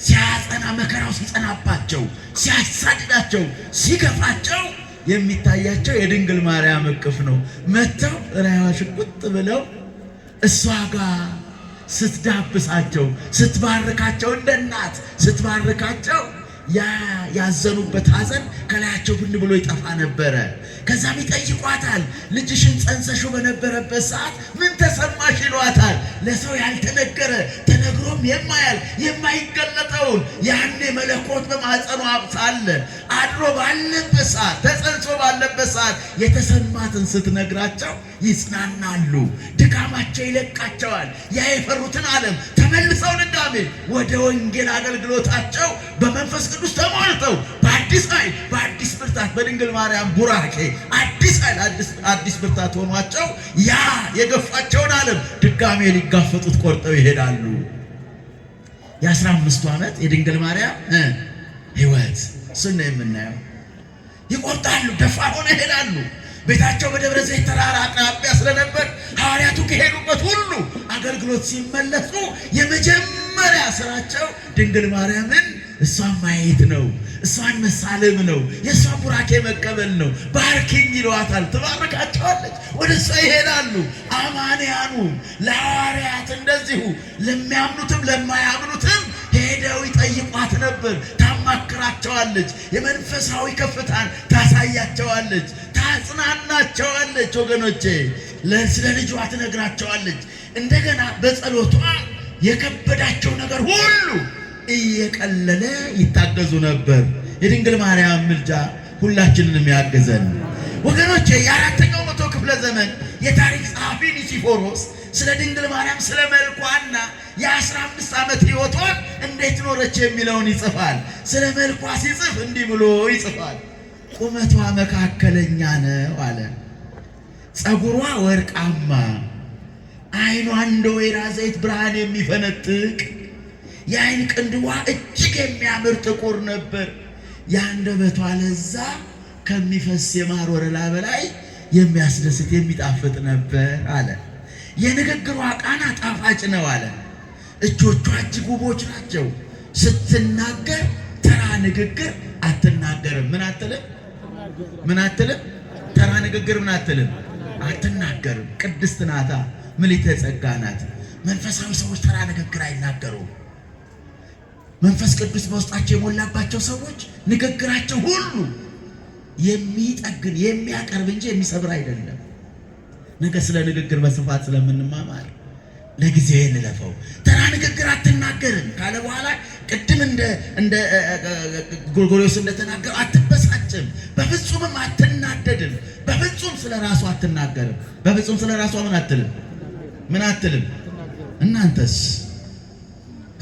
ሲያጸና መከራው ሲጸናባቸው ሲያሳድዳቸው ሲገፋቸው የሚታያቸው የድንግል ማርያም እቅፍ ነው። መተው ራያዋ ሽቁጥ ብለው እሷ ጋር ስትዳብሳቸው ስትባርካቸው እንደ እናት ስትባርካቸው ያዘኑበት ሐዘን ከላያቸው ብን ብሎ ይጠፋ ነበረ። ከዛም ይጠይቋታል። ልጅሽን ጸንሰሽው በነበረበት ሰዓት ምን ተሰማሽ ይሏታል። ለሰው ያልተነገረ ተነግሮም የማይገለጠውን ያኔ መለኮት በማኅፀኗ ሳለ አድሮ ባለበት ሰዓት ተጸንሶ ባለበት ሰዓት የተሰማትን ስትነግራቸው ይጽናናሉ። ድካማቸው ይለቃቸዋል። ያ የፈሩትን ዓለም ተመልሰው ድጋሜ ወደ ወንጌል አገልግሎታቸው በመንፈስ ቅዱስ ተሞልተው በአዲስ ኃይል በአዲስ ብርታት በድንግል ማርያም ቡራኬ አዲስ ኃይል አዲስ ብርታት ሆኗቸው ያ የገፋቸውን ዓለም ድጋሜ ሊጋፈጡት ቆርጠው ይሄዳሉ። የ15 ዓመት የድንግል ማርያም ሕይወት እሱን ነው የምናየው። ይቆርጣሉ፣ ደፋ ሆነ ይሄዳሉ። ቤታቸው በደብረ ዘይት ተራራ አቅራቢያ ስለነበር ሐዋርያቱ ከሄዱበት ሁሉ አገልግሎት ሲመለሱ የመጀመሪያ ስራቸው ድንግል ማርያምን እሷን ማየት ነው። እሷን መሳለም ነው። የእሷን ቡራኬ መቀበል ነው። ባርኪኝ ይሏታል። ትባርካቸዋለች። ወደ እሷ ይሄዳሉ። አማንያኑ ለሐዋርያት እንደዚሁ ለሚያምኑትም ለማያምኑትም ሄደው ይጠይቋት ነበር። ታማክራቸዋለች። የመንፈሳዊ ከፍታን ታሳያቸዋለች። ታጽናናቸዋለች። ወገኖቼ ስለ ልጇ ትነግራቸዋለች። እንደገና በጸሎቷ የከበዳቸው ነገር ሁሉ እየቀለለ ይታገዙ ነበር። የድንግል ማርያም ምልጃ ሁላችንንም ያገዘን። ወገኖቼ የ4ኛው መቶ ክፍለ ዘመን የታሪክ ጸሐፊ ኒሲፎሮስ ስለ ድንግል ማርያም ስለ መልኳና የ15 ዓመት ሕይወቷን እንዴት ኖረች የሚለውን ይጽፋል። ስለ መልኳ ሲጽፍ እንዲህ ብሎ ይጽፋል። ቁመቷ መካከለኛ ነው አለ። ፀጉሯ ወርቃማ፣ ዓይኗ እንደ ወይራ ዘይት ብርሃን የሚፈነጥቅ፣ የዓይን ቅንድቧ እጅግ የሚያምር ጥቁር ነበር። የአንደበቷ ለዛ ከሚፈስ የማር ወለላ በላይ የሚያስደስት የሚጣፍጥ ነበር አለ። የንግግሯ ቃና ጣፋጭ ነው አለ። እጆቿ እጅግ ውቦች ናቸው። ስትናገር ተራ ንግግር አትናገርም። ምን አትልም? ምን አትልም? ተራ ንግግር ምን አትልም? አትናገርም። ቅድስት ናታ፣ ምልዕተ ጸጋ ናት። መንፈሳዊ ሰዎች ተራ ንግግር አይናገሩም። መንፈስ ቅዱስ በውስጣቸው የሞላባቸው ሰዎች ንግግራቸው ሁሉ የሚጠግን የሚያቀርብ እንጂ የሚሰብር አይደለም። ነገ ስለ ንግግር በስፋት ስለምንማማር ለጊዜው እንለፈው። ተራ ንግግር አትናገርም ካለ በኋላ ቅድም እንደ ጎርጎርዮስ እንደተናገረው አትበሳጭም፣ በፍጹምም አትናደድም፣ በፍጹም ስለ ራሷ አትናገርም። በፍጹም ስለ ራሷ ምን አትልም? ምን አትልም? እናንተስ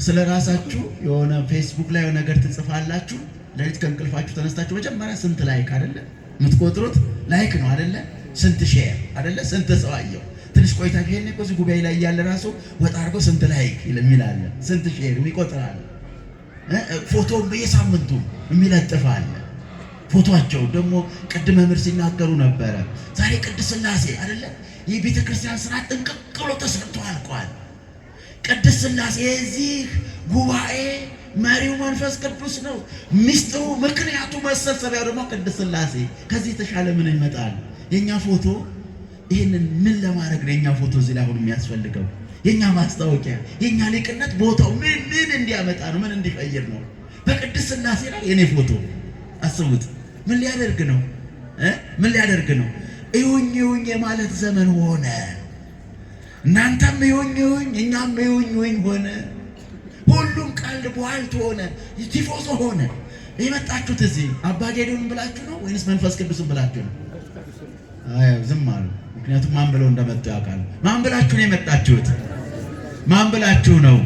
ስለ ራሳችሁ የሆነ ፌስቡክ ላይ የሆነ ነገር ትጽፋላችሁ። ለሊት ከእንቅልፋችሁ ተነስታችሁ መጀመሪያ ስንት ላይክ አይደለ የምትቆጥሩት? ላይክ ነው አይደለ? ስንት ሼር አይደለ? ስንት ሰው አየው? ትንሽ ቆይታችሁ ይሄን እኮ እዚህ ጉባኤ ላይ ያለ ራሱ ወጣ አድርጎ ስንት ላይክ የሚላለ ስንት ሼር የሚቆጥራል። ፎቶም በየሳምንቱ የሚለጥፋል። ፎቶአቸው ደግሞ ቅድመ መምህር ሲናገሩ ነበረ። ዛሬ ቅድስት ሥላሴ አይደለ ይህ ቤተክርስቲያን ስርዓት ጥንቅቅ ብሎ ተሰርቶ አልቋል። ቅድስት ሥላሴ የዚህ ጉባኤ መሪው መንፈስ ቅዱስ ነው። ሚስጥሩ ምክንያቱ መሰብሰቢያው ደግሞ ቅድስት ሥላሴ። ከዚህ የተሻለ ምን ይመጣል? የኛ ፎቶ ይህንን ምን ለማድረግ ነው? የኛ ፎቶ እዚህ ላይ አሁን የሚያስፈልገው የኛ ማስታወቂያ፣ የኛ ሊቅነት ቦታው ምን እንዲያመጣ ነው? ምን እንዲቀይር ነው? በቅድስት ሥላሴ ላይ የኔ ፎቶ አስቡት። ምን ሊያደርግ ነው? ምን ሊያደርግ ነው? እዩኝ እዩኝ የማለት ዘመን ሆነ። እናንተም እዩኝ እዩኝ፣ እኛም እዩኝ እዩኝ ሆነ። ሁሉም ቀልድ ቧልት ሆነ፣ ቲፎዞ ሆነ። የመጣችሁት እዚህ አባ ጌዶን ብላችሁ ነው ወይንስ መንፈስ ቅዱስን ብላችሁ ነው? አይ ዝም አሉ። ምክንያቱም ማን ብለው እንደመጡ ያውቃሉ። ማን ብላችሁ ነው የመጣችሁት? ማን ብላችሁ ነው?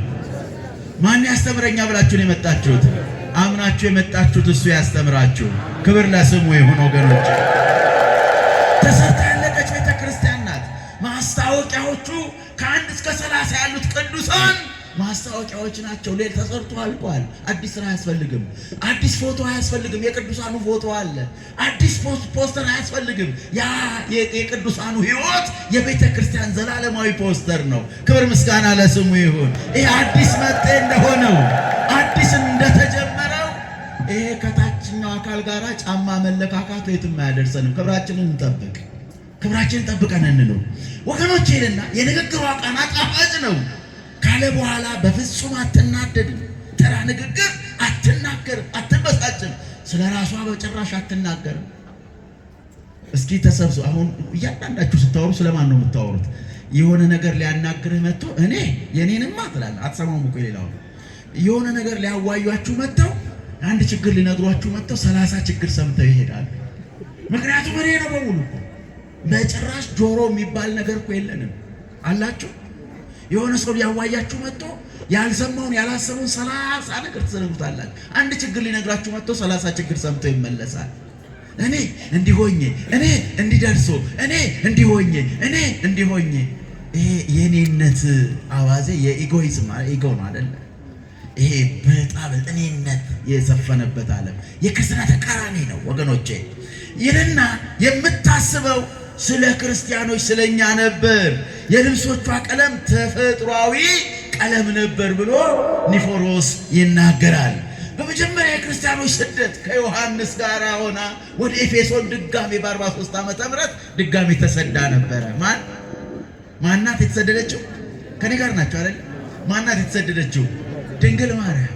ማን ያስተምረኛ ብላችሁ ነው የመጣችሁት? አምናችሁ የመጣችሁት እሱ ያስተምራችሁ። ክብር ለስሙ ይሁን ወገኖች። ተሰርታ ያለቀች ቤተክርስቲያን ናት። ማስታወቂያዎቹ ከ1 እስከ 30 ያሉት ቅዱሳን ማስታወቂያዎች ናቸው። ሌላ ተሰርቶ አልቋል። አዲስ ስራ አያስፈልግም። አዲስ ፎቶ አያስፈልግም። የቅዱሳኑ ፎቶ አለ። አዲስ ፖስተር አያስፈልግም። ያ የቅዱሳኑ ሕይወት የቤተ ክርስቲያን ዘላለማዊ ፖስተር ነው። ክብር ምስጋና ለስሙ ይሁን። ይሄ አዲስ መጤ እንደሆነው አዲስ እንደተጀመረው ይሄ ከታችኛው አካል ጋራ ጫማ መለካካቱ የትም አያደርሰንም። ክብራችንን እንጠብቅ። ክብራችንን ጠብቀን እንለው ወገኖቼ። ይልና የንግግሯ ቃና ጣፋጭ ነው ካለ በኋላ በፍጹም አትናደድም። ተራ ንግግር አትናገርም፣ አትበሳጭም። ስለ ራሷ በጭራሽ አትናገርም። እስኪ ተሰብስቡ። አሁን እያንዳንዳችሁ ስታወሩ ስለማን ነው የምታወሩት? የሆነ ነገር ሊያናግርህ መጥቶ እኔ የኔንማ ትላለህ። አትሰማውም እኮ የሌላው። የሆነ ነገር ሊያዋዩአችሁ መጥተው አንድ ችግር ሊነግሯችሁ መጥተው 30 ችግር ሰምተው ይሄዳሉ። ምክንያቱም እኔ ነው በሙሉ እኮ በጭራሽ ጆሮ የሚባል ነገር እኮ የለንም አላችሁ። የሆነ ሰው ሊያዋያችሁ መጥቶ ያልሰማውን ያላሰበውን 30 ነገር ትሰነጉታላችሁ። አንድ ችግር ሊነግራችሁ መጥቶ 30 ችግር ሰምቶ ይመለሳል። እኔ እንዲሆኜ፣ እኔ እንዲደርሶ፣ እኔ እንዲሆኜ፣ እኔ እንዲሆኜ። ይሄ የኔነት አዋዜ የኢጎይዝም ኢጎ ነው አይደል? ይሄ በጣም እኔነት የሰፈነበት ዓለም የክርስትና ተቃራኒ ነው ወገኖቼ። ይልና የምታስበው ስለ ክርስቲያኖች ስለኛ ነበር። የልብሶቿ ቀለም ተፈጥሯዊ ቀለም ነበር ብሎ ኒፎሮስ ይናገራል። በመጀመሪያ የክርስቲያኖች ስደት ከዮሐንስ ጋር ሆና ወደ ኤፌሶን ድጋሜ በ43 ዓመተ ምህረት ድጋሜ ተሰዳ ነበረ። ማናት የተሰደደችው? ከኔ ጋር ናቸው አይደል? ማናት የተሰደደችው? ድንግል ማርያም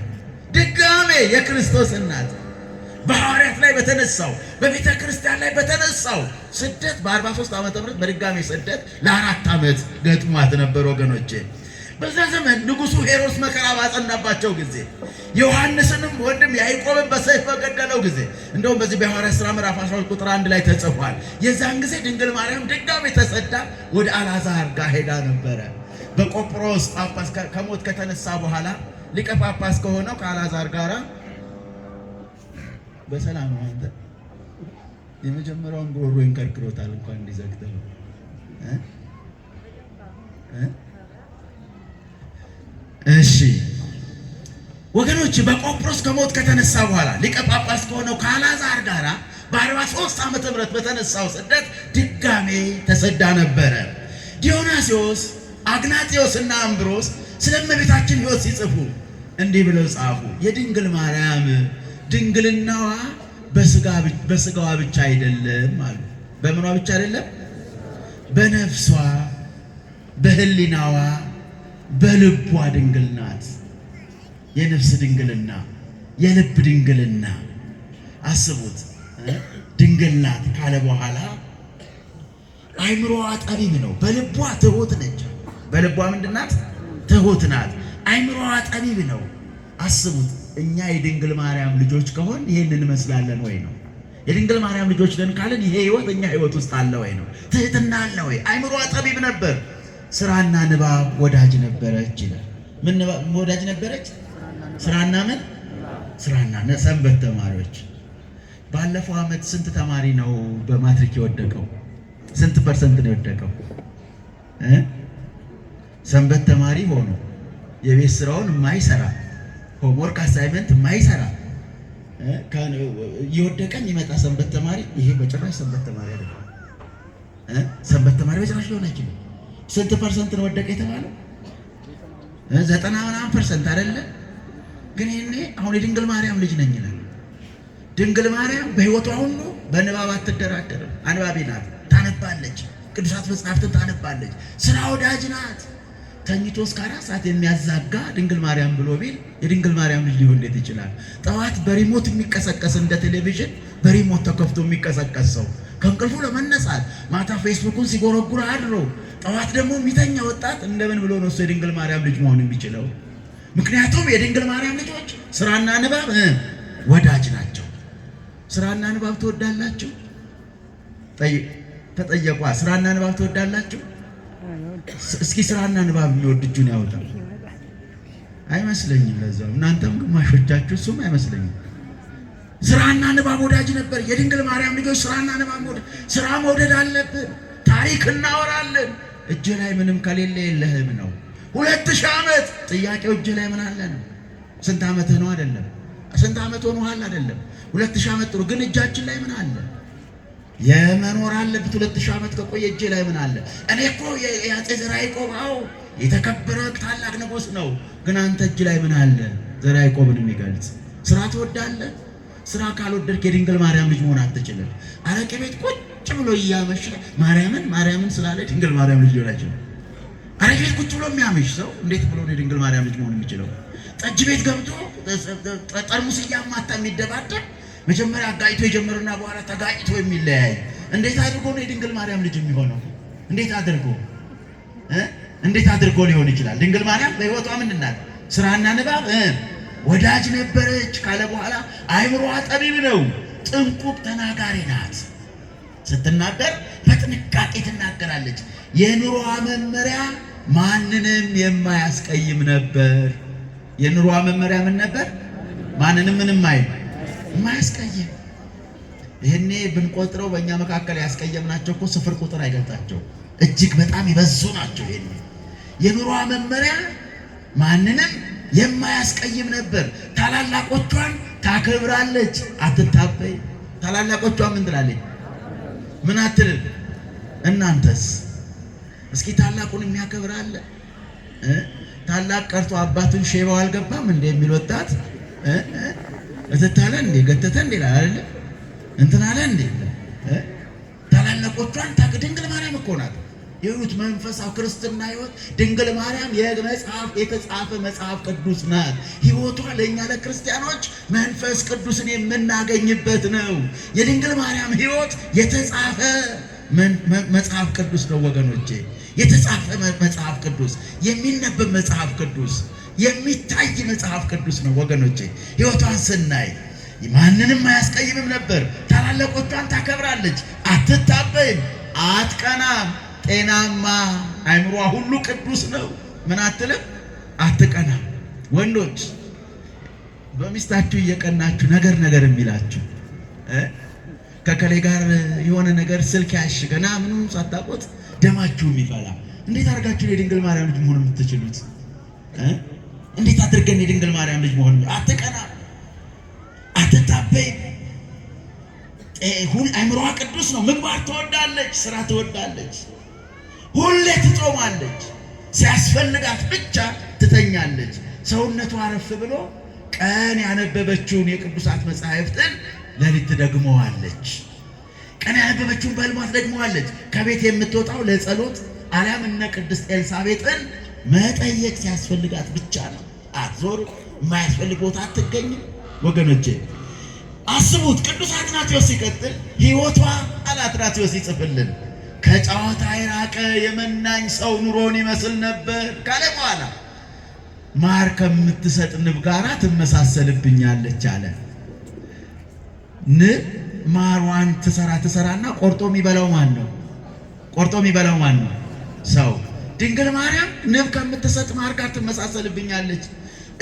ድጋሜ የክርስቶስ እናት በሐዋርያት ላይ በተነሳው በቤተ ክርስቲያን ላይ በተነሳው ስደት በ43 ዓመተ ምህረት በድጋሜ ስደት ለ4 ዓመት ገጥሟት ነበር ወገኖቼ። በዛ ዘመን ንጉሡ ሄሮድስ መከራ ባጸናባቸው ጊዜ ዮሐንስንም ወንድም ያዕቆብን በሰይፍ በገደለው ጊዜ እንደውም በዚህ በሐዋርያት ሥራ ምዕራፍ 12 ቁጥር 1 ላይ ተጽፏል። የዛን ጊዜ ድንግል ማርያም ድጋሜ ተሰዳ ወደ አልዓዛር ጋር ሄዳ ነበረ። በቆጵሮስ ጳጳስ ከሞት ከተነሳ በኋላ ሊቀ ጳጳስ ከሆነው ከአልዓዛር ጋራ በሰላም ነው። አንተ የመጀመሪያውን ጉሮሮን ከርክሮታል እንኳን እንዲዘግተው እሺ ወገኖች፣ በቆጵሮስ ከሞት ከተነሳ በኋላ ሊቀ ጳጳስ ከሆነው ከአልዓዛር ጋራ በ43 ዓመተ ምህረት በተነሳው ስደት ድጋሜ ተሰዳ ነበረ። ዲዮናስዮስ፣ አግናጤዎስና አምብሮስ ስለ እመቤታችን ሕይወት ሲጽፉ እንዲህ ብለው ጻፉ። የድንግል ማርያም ድንግልናዋ በስጋዋ ብቻ አይደለም አሉ። በምኗ ብቻ አይደለም? በነፍሷ፣ በህሊናዋ፣ በልቧ ድንግል ናት። የነፍስ ድንግልና፣ የልብ ድንግልና። አስቡት፣ ድንግል ናት ካለ በኋላ አይምሮዋ ጠቢብ ነው፣ በልቧ ትሁት ነች። በልቧ ምንድን ናት? ትሁት ናት። አይምሮዋ ጠቢብ ነው። አስቡት፣ እኛ የድንግል ማርያም ልጆች ከሆን ይሄን እንመስላለን ወይ ነው? የድንግል ማርያም ልጆች ነን ካለን ይሄ ህይወት እኛ ህይወት ውስጥ አለ ወይ ነው? ትህትና አለ ወይ? አይምሮዋ ጠቢብ ነበር። ስራና ንባብ ወዳጅ ነበረች ይላል። ምን ወዳጅ ነበረች? ስራና ምን? ስራና ሰንበት ተማሪዎች። ባለፈው ዓመት ስንት ተማሪ ነው በማትሪክ የወደቀው? ስንት ፐርሰንት ነው የወደቀው? ሰንበት ተማሪ ሆኖ የቤት ስራውን የማይሰራ ሆምወርክ አሳይመንት የማይሰራ የወደቀን ይመጣ ሰንበት ተማሪ። ይሄ በጭራሽ ሰንበት ተማሪ አይደለም። ሰንበት ተማሪ በጭራሽ ሊሆን አይችልም። ስንት ፐርሰንት ነው ወደቀ የተባለው? 90% አይደለ? ግን ይሄኔ አሁን የድንግል ማርያም ልጅ ነኝ ይላል። ድንግል ማርያም በህይወቷ ሁሉ በንባብ አትደራደርም። አንባቢ ናት፣ ታነባለች፣ ቅዱሳት መጽሐፍትን ታነባለች፣ ስራ ወዳጅ ናት። ተኝቶ እስከ 4 ሰዓት የሚያዛጋ ድንግል ማርያም ብሎ ቢል የድንግል ማርያም ልጅ ሊሆን እንዴት ይችላል? ጠዋት በሪሞት የሚቀሰቀስ እንደ ቴሌቪዥን በሪሞት ተከፍቶ የሚቀሰቀስ ሰው ከእንቅልፉ ለመነሳት ማታ ፌስቡኩን ሲጎረጉር አድሮ ጠዋት ደግሞ የሚተኛ ወጣት እንደምን ብሎ ነው የድንግል ማርያም ልጅ መሆን የሚችለው? ምክንያቱም የድንግል ማርያም ልጆች ስራና ንባብ ወዳጅ ናቸው። ስራና ንባብ ትወዳላችሁ? ተጠየቋ። ስራና ንባብ ትወዳላችሁ? እስኪ ስራና ንባብ የሚወድ እጁን ያወጣ። አይመስለኝም። ለዛው እናንተም ግማሾቻችሁ እሱም አይመስለኝም። ስራና ንባብ ወዳጅ ነበር። የድንግል ማርያም ልጆች ስራና ንባብ ስራ መውደድ አለብን። ታሪክ እናወራለን። እጅ ላይ ምንም ከሌለ የለህም ነው። 2000 ዓመት ጥያቄው እጅ ላይ ምን አለ ነው። ስንት ዓመት ነው አይደለም? ስንት ዓመት ሆኖሃል አይደለም? 2000 ዓመት ጥሩ። ግን እጃችን ላይ ምን አለ? የመኖር አለበት። 2000 ዓመት ከቆየ እጅ ላይ ምን አለ? እኔ እኮ የአፄ ዘርዓ ያዕቆብ የተከበረ ታላቅ ንጉሥ ነው። ግን አንተ እጅ ላይ ምን አለ? ዘርዓ ያዕቆብን የሚገልጽ ስራ ትወዳለህ? ስራ ካልወደድክ የድንግል ማርያም ልጅ መሆን አትችልም። አረቄ ቤት ቁጭ ብሎ እያመሸ ማርያምን ስላለ ድንግል ማርያም ልጅ ሊሆን አይችልም። አረቄ ቤት ቁጭ ብሎ የሚያመሽ ሰው እንዴት ብሎ ነው የድንግል ማርያም ልጅ መሆን የሚችለው? ጠጅ ቤት ገብቶ ጠርሙስ እያማታ የሚደባደብ መጀመሪያ አጋጭቶ የጀመረና በኋላ ተጋጭቶ የሚለያይ እንዴት አድርጎ ነው የድንግል ማርያም ልጅ የሚሆነው? እንዴት አድርጎ ሊሆን ይችላል? ድንግል ማርያም በሕይወቷ ምንድን ናት? ስራና ንባብ ወዳጅ ነበረች ካለ በኋላ አይምሮዋ ጠቢብ ነው። ጥንቁቅ ተናጋሪ ናት። ስትናገር በጥንቃቄ ትናገራለች። የኑሮዋ መመሪያ ማንንም የማያስቀይም ነበር። የኑሮዋ መመሪያ ምን ነበር? ማንንም ምንም የማያስቀይም። ይሄኔ ብንቆጥረው በእኛ መካከል ያስቀየምናቸው እኮ ስፍር ቁጥር አይገልጣቸው፣ እጅግ በጣም ይበዙ ናቸው። ይሄኔ የኑሮዋ መመሪያ ማንንም የማያስቀይም ነበር። ታላላቆቿን ታከብራለች፣ አትታበይ። ታላላቆቿን ምን ትላለች? ምን አትልም? እናንተስ እስኪ ታላቁን የሚያከብር አለ? ታላቅ ቀርቶ አባቱን ሼባው አልገባም እንደ የሚል ወጣት እትታለ እንዴ ገተተ እንዴ አይደል? እንትን አለ እንዴ? ታላላቆቿን ድንግል ማርያም እኮ ናት። የህይወት መንፈሳዊ ክርስትና ህይወት ድንግል ማርያም የተጻፈ መጽሐፍ ቅዱስ ናት። ህይወቷ ለእኛ ለክርስቲያኖች መንፈስ ቅዱስን የምናገኝበት ነው። የድንግል ማርያም ህይወት የተጻፈ መጽሐፍ ቅዱስ ነው ወገኖቼ። የተጻፈ መጽሐፍ ቅዱስ፣ የሚነበብ መጽሐፍ ቅዱስ፣ የሚታይ መጽሐፍ ቅዱስ ነው ወገኖቼ። ህይወቷን ስናይ ማንንም አያስቀይምም ነበር። ታላላቆቿን ታከብራለች፣ አትታበይም፣ አትቀናም። ጤናማ አይምሯ ሁሉ ቅዱስ ነው። ምን አትልም? አትቀናም። ወንዶች በሚስታችሁ እየቀናችሁ ነገር የሚላችሁ ከከሌ ጋር የሆነ ነገር ስልክ ያሽገና ምንም ሳታውቁት ደማችሁ የሚፈላ እንዴት አድርጋችሁ የድንግል ማርያም ልጅ መሆን የምትችሉት? እንዴት አድርገን የድንግል ማርያም ልጅ መሆን? አትቀናም፣ አትታበይም። አእምሮዋ ቅዱስ ነው። ምግባር ትወዳለች፣ ስራ ትወዳለች፣ ሁሌ ትጾማለች፣ ሲያስፈልጋት ብቻ ትተኛለች። ሰውነቷ አረፍ ብሎ ቀን ያነበበችውን የቅዱሳት መጻሕፍትን ሌሊት ትደግመዋለች። ቀን ያነበበችውን በሕልሟ ትደግመዋለች። ከቤት የምትወጣው ለጸሎት አልያም እነ ቅድስት ኤልሳቤጥን መጠየቅ ሲያስፈልጋት ብቻ ነው። አትዞር፣ የማያስፈልግ ቦታ አትገኝም። ወገኖቼ አስቡት። ቅዱስ አትናቴዎስ ሲቀጥል ሕይወቷ አትናቴዎስ ይጽፍልን ከጨዋታ የራቀ የመናኝ ሰው ኑሮን ይመስል ነበር ካለ በኋላ ማር ከምትሰጥ ንብ ጋራ ትመሳሰልብኛለች አለ። ንብ ማሯን ትሰራና ቆርጦ የሚበላው ማን ነው? ቆርጦ የሚበላው ማን ነው? ሰው። ድንግል ማርያም ንብ ከምትሰጥ ማር ጋር ትመሳሰልብኛለች።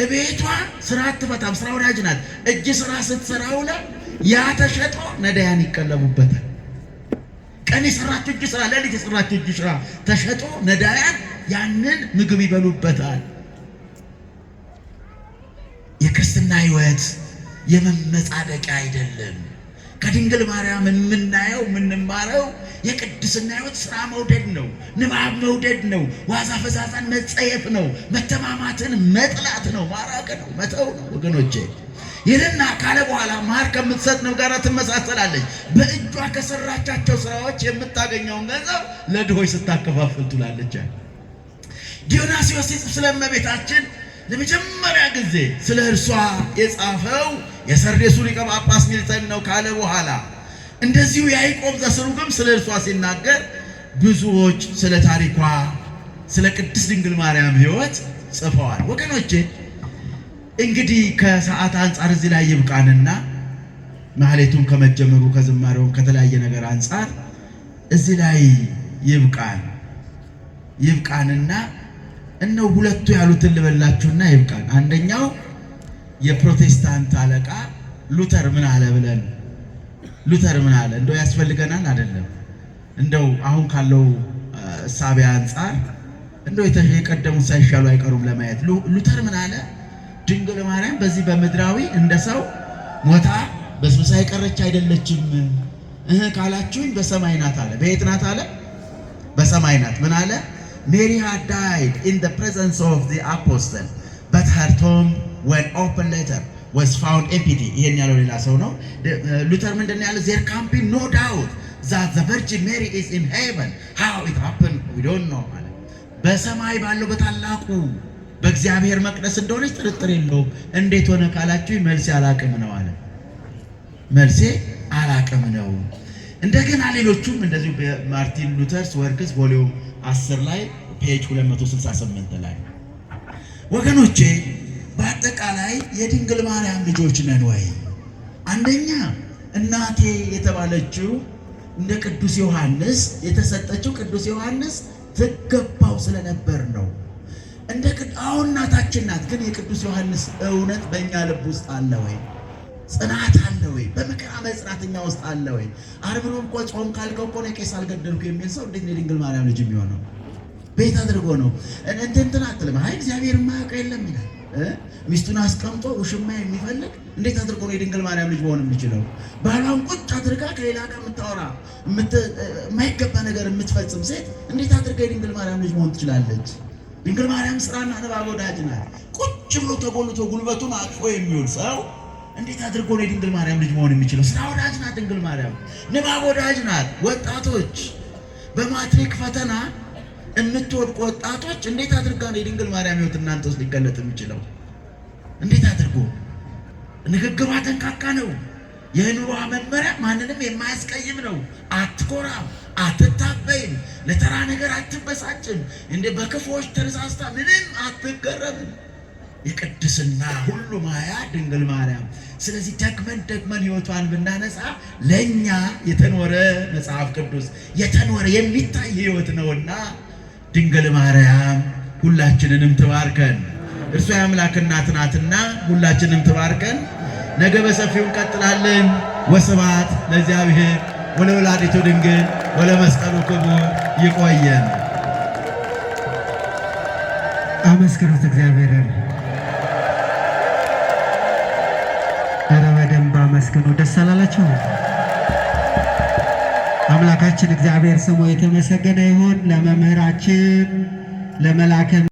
እቤቷ ስራ አትፈታም፣ ስራ ወዳጅ ናት። እጅ ስራ ስትሰራ ውላ ያ ተሸጦ ነዳያን ይቀለቡበታል። ቀን የሰራችው እጅ ስራ፣ ሌሊት የሰራችው እጅ ስራ ተሸጦ ነዳያን ያንን ምግብ ይበሉበታል። የክርስትና ሕይወት የመመጻደቂያ አይደለም። ከድንግል ማርያም የምናየው የምንማረው የቅድስና ሕይወት ስራ መውደድ ነው፣ ንባብ መውደድ ነው፣ ዋዛ ፈዛዛን መጸየፍ ነው፣ መተማማትን መጥላት ነው፣ ማራቅ ነው፣ መተው ነው። ወገኖቼ ይህንና ካለ በኋላ ማር ከምትሰጥ ንብ ጋር ትመሳሰላለች። በእጇ ከሰራቻቸው ስራዎች የምታገኘውን ገንዘብ ለድሆች ስታከፋፍል ትውላለች። ዲዮናስዮስ ሲጽፍ ስለ እመቤታችን ለመጀመሪያ ጊዜ ስለ እርሷ የጻፈው የሰርዴሱ ሊቀ ጳጳስ ሚልተን ነው ካለ በኋላ እንደዚሁ ያዕቆብ ዘስሩግም ስለ እርሷ ሲናገር ብዙዎች ስለ ታሪኳ ስለ ቅድስት ድንግል ማርያም ሕይወት ጽፈዋል። ወገኖቼ እንግዲህ ከሰዓት አንጻር እዚህ ላይ ይብቃንና ማህሌቱን ከመጀመሩ ከዝማሬውም ከተለያየ ነገር አንጻር እዚህ ላይ ይብቃንና እነው ሁለቱ ያሉትን ልበላችሁና ይብቃን። አንደኛው የፕሮቴስታንት አለቃ ሉተር ምን አለ ብለን ሉተር ምን አለ? እንደው ያስፈልገናል አይደለም፣ እንደው አሁን ካለው እሳቤ አንጻር እንደው የቀደሙት ሳይሻሉ አይቀሩም ለማየት። ሉተር ምን አለ? ድንግል ማርያም በዚህ በምድራዊ እንደ ሰው ሞታ በስብሳ የቀረች አይደለችም። ካላችሁኝ በሰማይ ናት አለ። በየት ናት አለ? በሰማይ ናት። ምን አለ? Mary had died in the presence of the apostle, but her tomb, when open later, was found empty. ይሄን ያለው ሌላ ሰው ነው። ሉተር ምንድን ነው ያለው? There can be no doubt that the Virgin Mary is in heaven. How it happened, we don't know. በሰማይ ባለው በታላቁ በእግዚአብሔር መቅደስ እንደሆነች ጥርጥር የለውም። እንዴት ሆነ ካላችሁ መልሴ አላቅም ነው አለ። መልሴ አላቅም ነው። እንደገና ሌሎቹም እንደዚሁ በማርቲን ሉተርስ ወርክስ ቮሊዩም 10 ላይ ፔጅ 268 ላይ ወገኖቼ በአጠቃላይ የድንግል ማርያም ልጆች ነን ወይ? አንደኛ እናቴ የተባለችው እንደ ቅዱስ ዮሐንስ የተሰጠችው ቅዱስ ዮሐንስ ትገባው ስለነበር ነው። አሁን እናታችን ናት። ግን የቅዱስ ዮሐንስ እውነት በእኛ ልብ ውስጥ አለ ወይ? ጽናት አለ ወይ? በመከራ መጽናትኛ ውስጥ አለ ወይ? አርብሮ እኮ ጾም ካልከው እኮ ነው ቄስ አልገደልኩ የሚል ሰው እንዴት ነው የድንግል ማርያም ልጅ የሚሆነው? ቤት አድርጎ ነው እንትን አትልም። አይ እግዚአብሔር የማያውቀው የለም ይላል። ሚስቱን አስቀምጦ ውሽማ የሚፈልግ እንዴት አድርጎ ነው የድንግል ማርያም ልጅ መሆን የሚችለው? ባሏን ቁጭ አድርጋ ከሌላ ጋር የምታወራ የማይገባ ነገር የምትፈጽም ሴት እንዴት አድርጋ የድንግል ማርያም ልጅ መሆን ትችላለች? ድንግል ማርያም ስራና ንባብ ወዳጅ ናት። ቁጭ ብሎ ተጎልቶ ጉልበቱን አቅፎ የሚውል ሰው እንዴት አድርጎ ነው የድንግል ማርያም ልጅ መሆን የሚችለው? ስራ ወዳጅ ናት ድንግል ማርያም፣ ንባብ ወዳጅ ናት። ወጣቶች በማትሪክ ፈተና የምትወድቁ ወጣቶች እንዴት አድርጋ ነው የድንግል ማርያም ሕይወት እናንተ ውስጥ ሊገለጥ የሚችለው? እንዴት አድርጎ? ንግግሯ ጠንቃቃ ነው። የኑሯ መመሪያ ማንንም የማያስቀይም ነው። አትኮራም፣ አትታበይም፣ ለተራ ነገር አትበሳጭም፣ እንደ በክፉዎች ተነሳስታ ምንም አትገረምም። የቅድስና ሁሉ ማያ ድንግል ማርያም። ስለዚህ ደግመን ሕይወቷን ብናነሳ ለእኛ የተኖረ መጽሐፍ ቅዱስ የተኖረ የሚታይ ሕይወት ነውና ድንግል ማርያም ሁላችንንም ትባርከን። እርሷ የአምላክ እናት ናትና ሁላችንም ትባርከን። ነገ በሰፊው እንቀጥላለን። ወስብሐት ለእግዚአብሔር ወለወላዲቱ ድንግል ወለመስቀሉ ክቡር። ይቆየን። አመስግኑት እግዚአብሔርን። ኧረ በደንብ አመስግኑ። ደስ አላላችሁ? አምላካችን እግዚአብሔር ስሙ የተመሰገነ ይሁን። ለመምህራችን ለመላከ